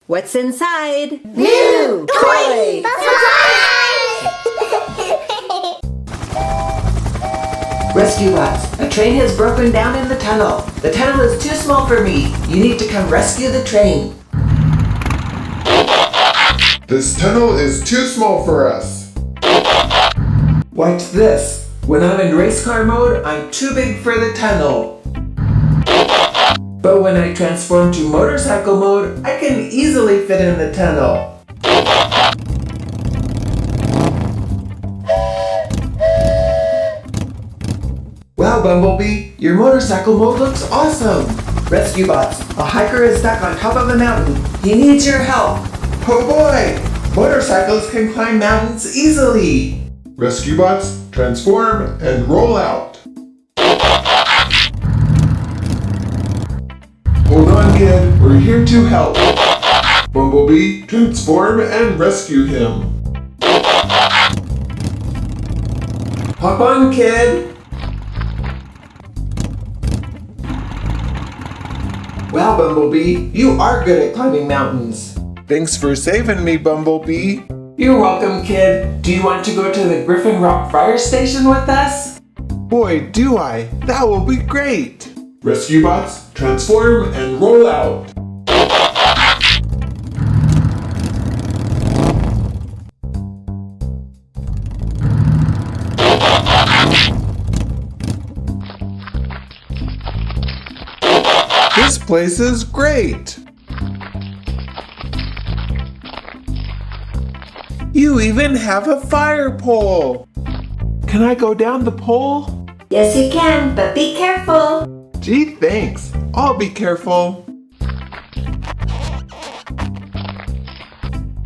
What's inside? New toy surprise! Rescue bots, a train has broken down in the tunnel. The tunnel is too small for me. You need to come rescue the train. This tunnel is too small for us. Watch this. When I'm in race car mode, I'm too big for the tunnel. But when I transform to motorcycle mode, I can easily fit in the tunnel. Wow, Bumblebee, your motorcycle mode looks awesome! Rescue bots, a hiker is stuck on top of a mountain. He needs your help. Oh boy! Motorcycles can climb mountains easily! Rescue bots, transform and roll out. Hold on, kid. We're here to help. Bumblebee, transform and rescue him. Hop on, kid! Wow, Bumblebee, you are good at climbing mountains. Thanks for saving me, Bumblebee. You're welcome, kid. Do you want to go to the Griffin Rock Fire Station with us? Boy, do I. That will be great. Rescue bots, transform and roll out. This place is great. You even have a fire pole. Can I go down the pole? Yes, you can, but be careful. Gee, thanks. I'll be careful.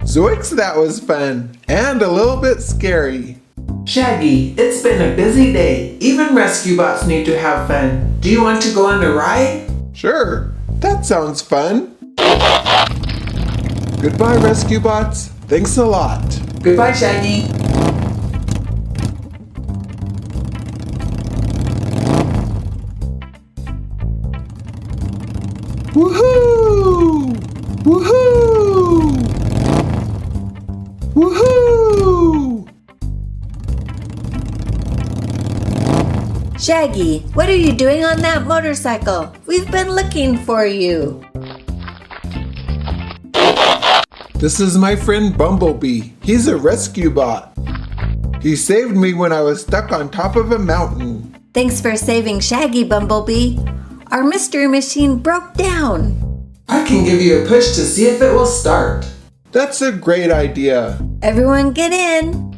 Zoinks, that was fun and a little bit scary. Shaggy, it's been a busy day. Even rescue bots need to have fun. Do you want to go on a ride? Sure, that sounds fun. Goodbye, rescue bots. Thanks a lot. Goodbye, Shaggy. Woohoo! Woohoo! Woohoo! Shaggy, what are you doing on that motorcycle? We've been looking for you. This is my friend Bumblebee. He's a rescue bot. He saved me when I was stuck on top of a mountain. Thanks for saving Shaggy, Bumblebee. Our mystery machine broke down. I can give you a push to see if it will start. That's a great idea. Everyone get in.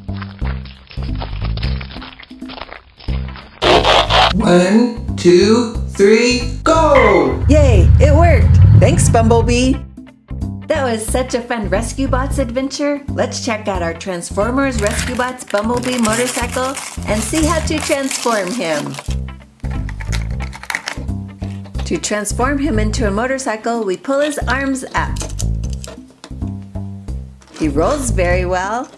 1, 2, 3, go! Yay, it worked. Thanks, Bumblebee. That was such a fun Rescue Bots adventure. Let's check out our Transformers Rescue Bots Bumblebee motorcycle and see how to transform him. To transform him into a motorcycle, we pull his arms up. He rolls very well.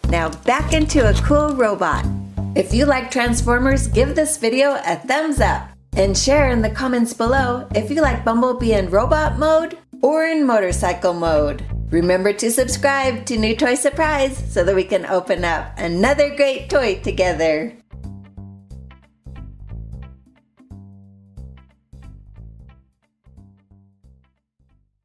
Now back into a cool robot. If you like Transformers, give this video a thumbs up and share in the comments below if you like Bumblebee in robot mode or in motorcycle mode. Remember to subscribe to New Toy Surprise so that we can open up another great toy together.